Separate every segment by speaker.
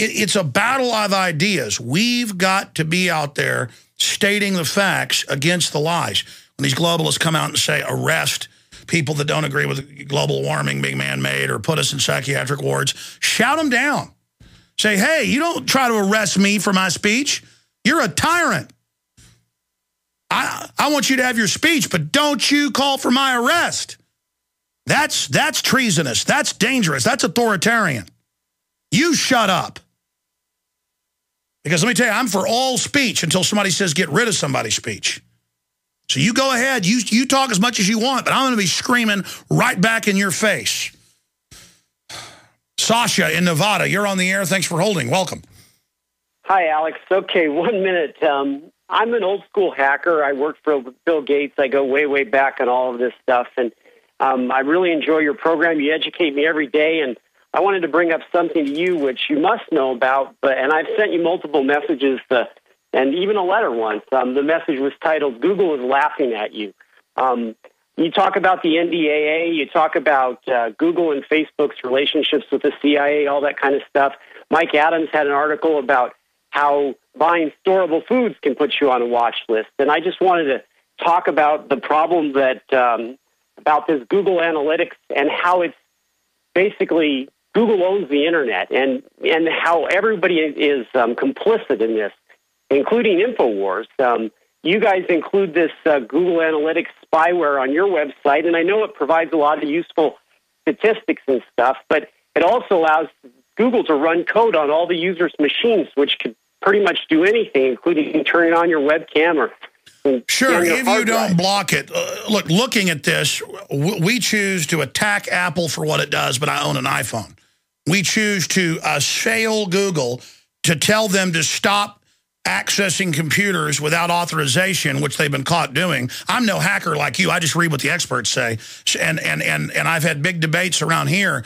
Speaker 1: it's a battle of ideas. We've got to be out there stating the facts against the lies. When these globalists come out and say, arrest people that don't agree with global warming being man-made or put us in psychiatric wards, shout them down. Say, hey, you don't try to arrest me for my speech. You're a tyrant. I want you to have your speech, but don't you call for my arrest. That's treasonous. That's dangerous. That's authoritarian. You shut up. Because let me tell you, I'm for all speech until somebody says get rid of somebody's speech. So you go ahead, you talk as much as you want, but I'm going to be screaming right back in your face. Sasha in Nevada, you're on the air. Thanks for holding. Welcome.
Speaker 2: Hi, Alex. Okay, 1 minute. I'm an old school hacker. I worked for Bill Gates. I go way, way back on all of this stuff. And I really enjoy your program. You educate me every day. And I wanted to bring up something to you, which you must know about. And I've sent you multiple messages and even a letter once. The message was titled, Google is laughing at you. You talk about the NDAA. You talk about Google and Facebook's relationships with the CIA, all that kind of stuff. Mike Adams had an article about how buying storable foods can put you on a watch list. And I just wanted to talk about the problem that about this Google Analytics and how it's basically Google owns the internet and how everybody is complicit in this, including InfoWars. You guys include this Google Analytics spyware on your website, and I know it provides a lot of useful statistics and stuff, but it also allows Google to run code on all the users' machines, which could pretty much do anything, including turning on your webcam or
Speaker 1: sure, if you don't block it. Look, looking at this, we choose to attack Apple for what it does, but I own an iPhone. We choose to assail Google to tell them to stop accessing computers without authorization, which they've been caught doing. I'm no hacker like you. I just read what the experts say. And I've had big debates around here.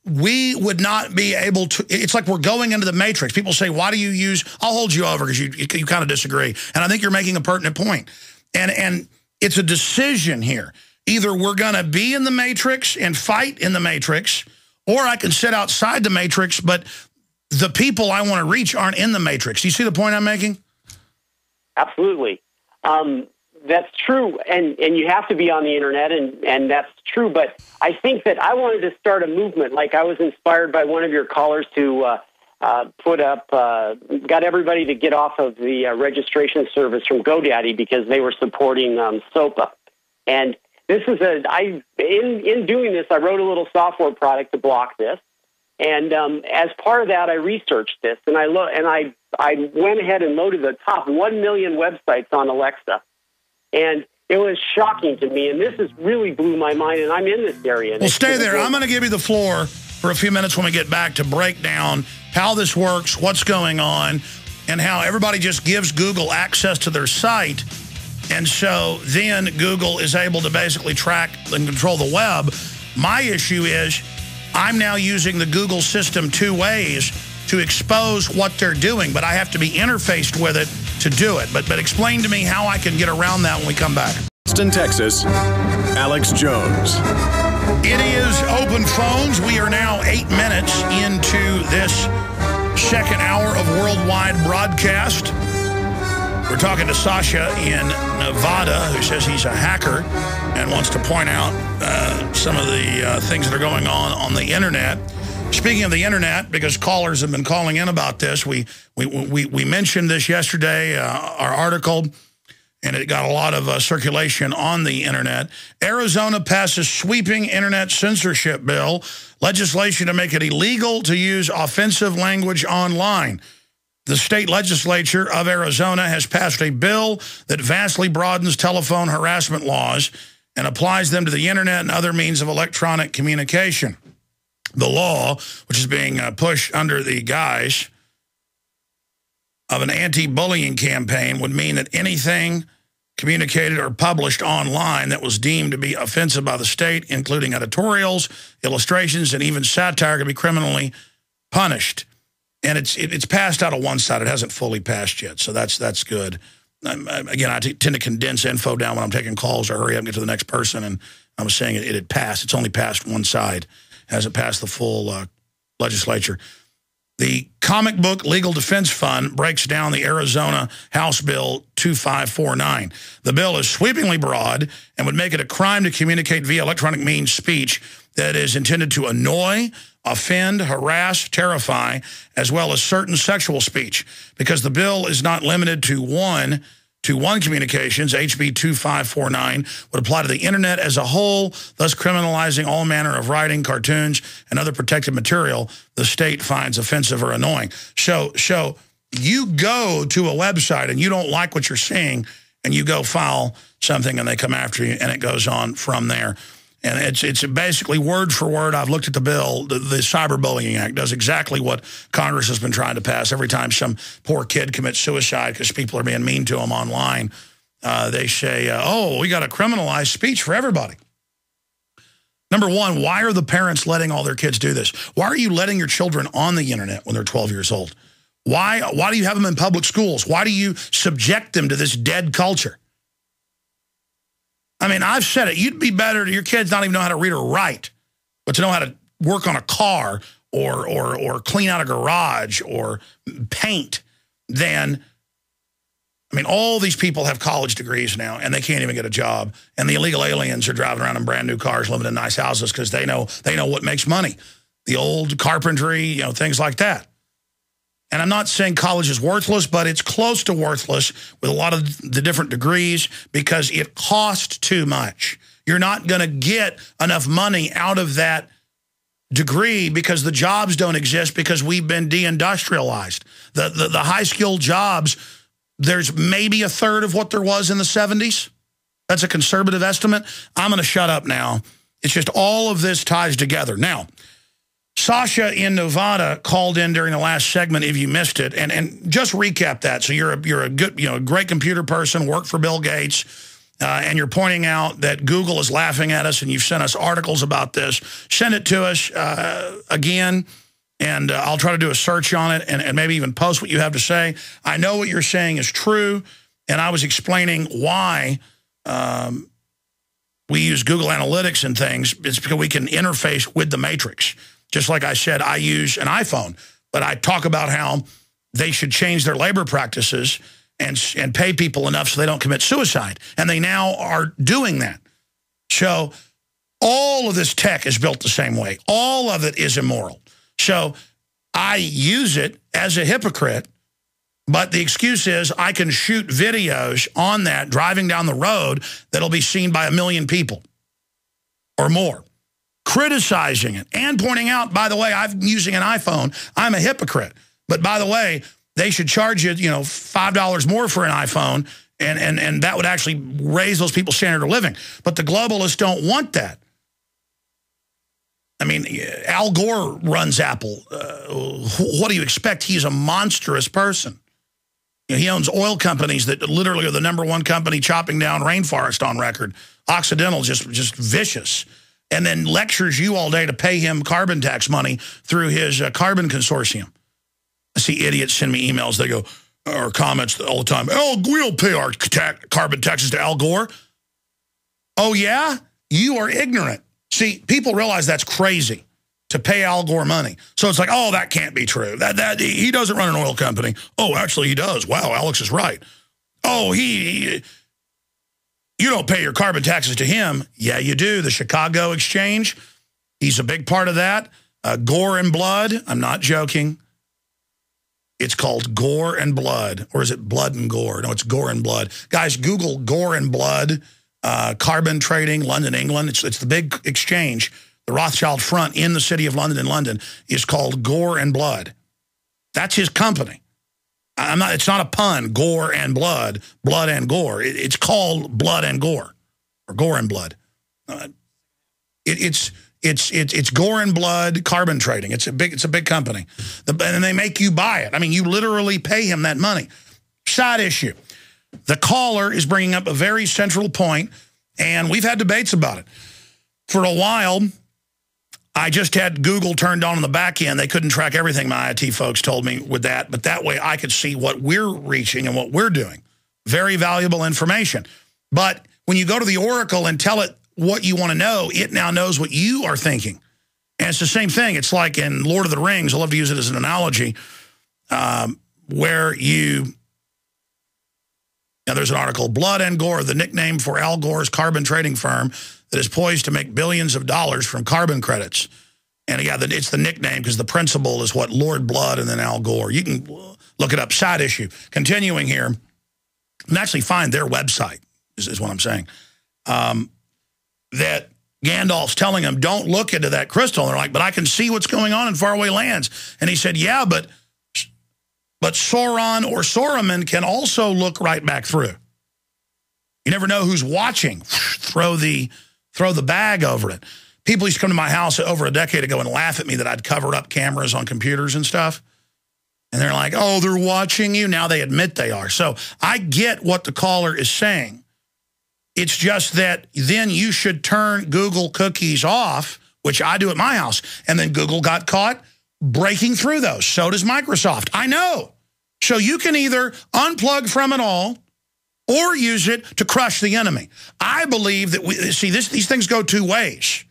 Speaker 1: We would not be able to, it's like we're going into the matrix. People say, why do you use, I'll hold you over because you kind of disagree. And I think you're making a pertinent point. And it's a decision here. Either we're going to be in the matrix and fight in the matrix, or I can sit outside the matrix, but the people I want to reach aren't in the matrix. Do you see the point I'm making?
Speaker 2: Absolutely. That's true, and you have to be on the internet, and that's true. But I think that I wanted to start a movement. Like I was inspired by one of your callers to put up, got everybody to get off of the registration service from GoDaddy because they were supporting SOPA. And this is in doing this, I wrote a little software product to block this. And as part of that, I researched this, and I went ahead and loaded the top 1 million websites on Alexa. And it was shocking to me, and this has really blew my mind, and I'm in this area.
Speaker 1: Well, stay there. I'm going to give you the floor for a few minutes when we get back to break down how this works, what's going on, and how everybody just gives Google access to their site. And so then Google is able to basically track and control the web. My issue is I'm now using the Google system two ways to expose what they're doing, but I have to be interfaced with it to do it. But explain to me how I can get around that when we come back.
Speaker 3: Austin, Texas, Alex Jones.
Speaker 1: It is Open Phones. We are now 8 minutes into this second hour of worldwide broadcast. We're talking to Sasha in Nevada, who says he's a hacker and wants to point out some of the things that are going on the internet. Speaking of the internet, because callers have been calling in about this, we mentioned this yesterday, our article, and it got a lot of circulation on the internet. Arizona passes sweeping internet censorship bill, legislation to make it illegal to use offensive language online. The state legislature of Arizona has passed a bill that vastly broadens telephone harassment laws and applies them to the internet and other means of electronic communication. The law, which is being pushed under the guise of an anti-bullying campaign, would mean that anything communicated or published online that was deemed to be offensive by the state, including editorials, illustrations, and even satire, could be criminally punished. And it's passed out of one side. It hasn't fully passed yet, so that's good. Again, I tend to condense info down when I'm taking calls or hurry up and get to the next person, and I was saying it had passed. It's only passed one side. Hasn't passed the full legislature. The Comic Book Legal Defense Fund breaks down the Arizona House Bill 2549. The bill is sweepingly broad and would make it a crime to communicate via electronic means speech that is intended to annoy, offend, harass, terrify, as well as certain sexual speech. Because the bill is not limited to one-to-one communications, HB 2549 would apply to the internet as a whole, thus criminalizing all manner of writing, cartoons, and other protected material the state finds offensive or annoying. So you go to a website and you don't like what you're seeing, and you go file something and they come after you, and it goes on from there. And it's basically word for word. I've looked at the bill. The Cyberbullying Act does exactly what Congress has been trying to pass. Every time some poor kid commits suicide because people are being mean to them online, they say, oh, we got to criminalize speech for everybody. Number one, why are the parents letting all their kids do this? Why are you letting your children on the internet when they're 12 years old? Why do you have them in public schools? Why do you subject them to this dead culture? I mean, I've said it. You'd be better to your kids not even know how to read or write, but to know how to work on a car or clean out a garage or paint than, I mean, all these people have college degrees now, and they can't even get a job. And the illegal aliens are driving around in brand new cars, living in nice houses because they know what makes money. The old carpentry, things like that. And I'm not saying college is worthless, but it's close to worthless with a lot of the different degrees because it costs too much. You're not going to get enough money out of that degree because the jobs don't exist because we've been deindustrialized. The high-skilled jobs, there's maybe a third of what there was in the 70s. That's a conservative estimate. I'm going to shut up now. It's just all of this ties together. Now, Sasha in Nevada called in during the last segment, if you missed it, and just recap that. So you're a good, great computer person, work for Bill Gates, and you're pointing out that Google is laughing at us, and you've sent us articles about this. Send it to us again, and I'll try to do a search on it and maybe even post what you have to say. I know what you're saying is true, and I was explaining why we use Google Analytics and things. It's because we can interface with the matrix. Just like I said, I use an iPhone, but I talk about how they should change their labor practices and pay people enough so they don't commit suicide. And they now are doing that. So all of this tech is built the same way. All of it is immoral. So I use it as a hypocrite, but the excuse is I can shoot videos on that driving down the road that'll be seen by 1 million people or more, criticizing it and pointing out, by the way, I'm using an iPhone. I'm a hypocrite. But by the way, they should charge you, $5 more for an iPhone, and that would actually raise those people's standard of living. But the globalists don't want that. I mean, Al Gore runs Apple. What do you expect? He's a monstrous person. He owns oil companies that literally are the #1 company chopping down rainforest on record. Occidental, just vicious. And then lectures you all day to pay him carbon tax money through his carbon consortium. I see idiots send me emails. They go, or comments all the time, we'll pay our carbon taxes to Al Gore. Oh, yeah? You are ignorant. See, people realize that's crazy to pay Al Gore money. So it's like, oh, that can't be true. That he doesn't run an oil company. Oh, actually, he does. Wow, Alex is right. Oh, you don't pay your carbon taxes to him. Yeah, you do. The Chicago Exchange, he's a big part of that. Gore and Blood, I'm not joking. It's called Gore and Blood. Or is it Blood and Gore? No, it's Gore and Blood. Guys, Google Gore and Blood, carbon trading, London, England. It's the big exchange. The Rothschild Front in the city of London, is called Gore and Blood. That's his company. It's not a pun, Gore and Blood, Blood and Gore. It's called Blood and Gore, or Gore and Blood. It's Gore and Blood carbon trading. It's a big company, and they make you buy it. I mean, you literally pay him that money. Side issue. The caller is bringing up a very central point, and we've had debates about it. For a while, I just had Google turned on the back end. They couldn't track everything, my IT folks told me with that, but that way I could see what we're reaching and what we're doing. Very valuable information. But when you go to the Oracle and tell it what you want to know, it now knows what you are thinking. And it's the same thing. It's like in Lord of the Rings, I love to use it as an analogy, where now there's an article, Blood and Gore, the nickname for Al Gore's carbon trading firm that is poised to make billions of dollars from carbon credits. And yeah, it's the nickname because the principal is what, Lord Blood and then Al Gore. You can look it up, side issue. Continuing here, and actually find their website, is what I'm saying. That Gandalf's telling them, don't look into that crystal. And they're like, but I can see what's going on in faraway lands. And he said, yeah, but Sauron or Saruman can also look right back through. You never know who's watching. Throw the bag over it. People used to come to my house over a decade ago and laugh at me that I'd covered up cameras on computers and stuff. And they're like, oh, they're watching you. Now they admit they are. So I get what the caller is saying. It's just that then you should turn Google cookies off, which I do at my house. And then Google got caught breaking through those. So does Microsoft. I know. So you can either unplug from it all or use it to crush the enemy. I believe that these things go two ways.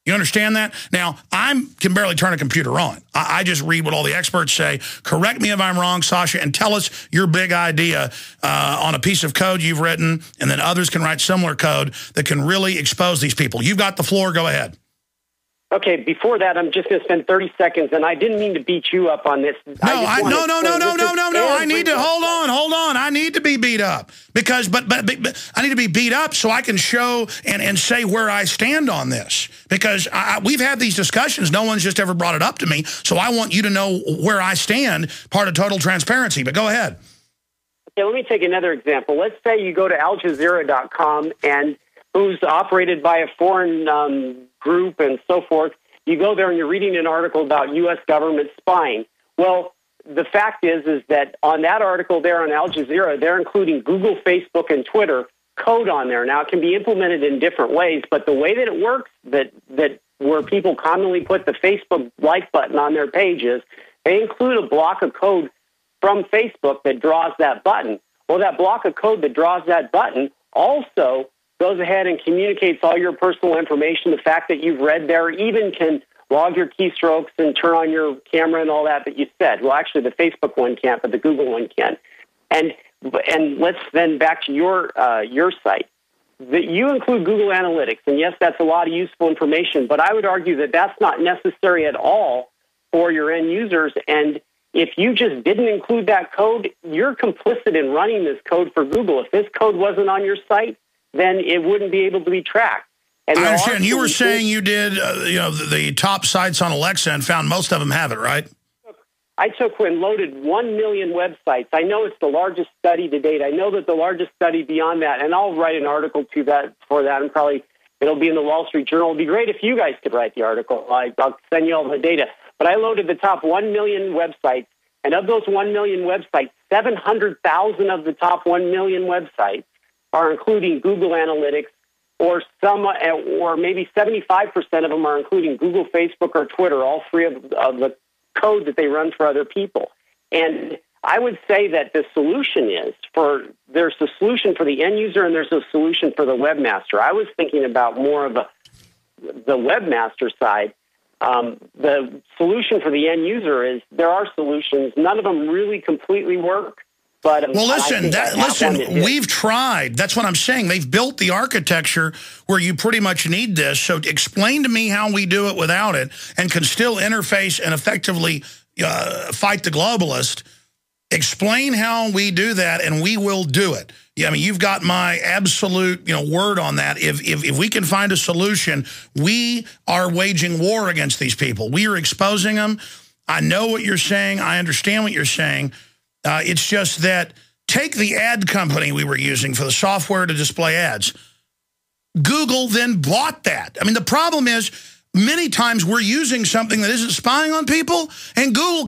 Speaker 1: You understand that? Now, I can barely turn a computer on. I just read what all the experts say. Correct me if I'm wrong, Sasha, and tell us your big idea on a piece of code you've written, and then others can write similar code that can really expose these people. You've got the floor. Go ahead.
Speaker 2: Okay, before that, I'm just going to spend 30 seconds, and I didn't mean to beat you up on this.
Speaker 1: No. I need to, hold on. I need to be beat up because, but I need to be beat up so I can show and say where I stand on this because we've had these discussions. No one's just ever brought it up to me. So I want you to know where I stand, part of total transparency, but go ahead.
Speaker 2: Okay, let me take another example. Let's say you go to aljazeera.com and who's operated by a foreign group and so forth. You go there and you're reading an article about U.S. government spying. Well, the fact is that on that article there on Al Jazeera, they're including Google, Facebook, and Twitter code on there. Now, it can be implemented in different ways, but the way that it works, that where people commonly put the Facebook like button on their pages, they include a block of code from Facebook that draws that button. Well, that block of code that draws that button also goes ahead and communicates all your personal information. The fact that you've read there even can log your keystrokes and turn on your camera and all that you said. Well, actually, the Facebook one can't, but the Google one can. And let's then back to your site. That you include Google Analytics, and yes, that's a lot of useful information, but I would argue that that's not necessary at all for your end users. And if you just didn't include that code, you're complicit in running this code for Google. If this code wasn't on your site, then it wouldn't be able to be tracked. And
Speaker 1: I understand. You were saying you did, the top sites on Alexa and found most of them have it, right?
Speaker 2: I took and loaded 1 million websites. I know it's the largest study to date. I know that the largest study beyond that, and I'll write an article for that, and probably it'll be in the Wall Street Journal. It'd be great if you guys could write the article. I'll send you all the data. But I loaded the top 1 million websites, and of those 1 million websites, 700,000 of the top 1 million websites are including Google Analytics, or maybe 75% of them are including Google, Facebook, or Twitter, all three of the code that they run for other people. And I would say that the solution there's a solution for the end user and there's a solution for the webmaster. I was thinking about more of the webmaster side. The solution for the end user is there are solutions. None of them really completely work. But,
Speaker 1: well, listen, we've tried. That's what I'm saying. They've built the architecture where you pretty much need this. So explain to me how we do it without it and can still interface and effectively fight the globalist. Explain how we do that, and we will do it. Yeah, I mean, you've got my absolute word on that. If we can find a solution, we are waging war against these people. We are exposing them. I know what you're saying. I understand what you're saying. It's just that take the ad company we were using for the software to display ads. Google then bought that. I mean, the problem is many times we're using something that isn't spying on people, and Google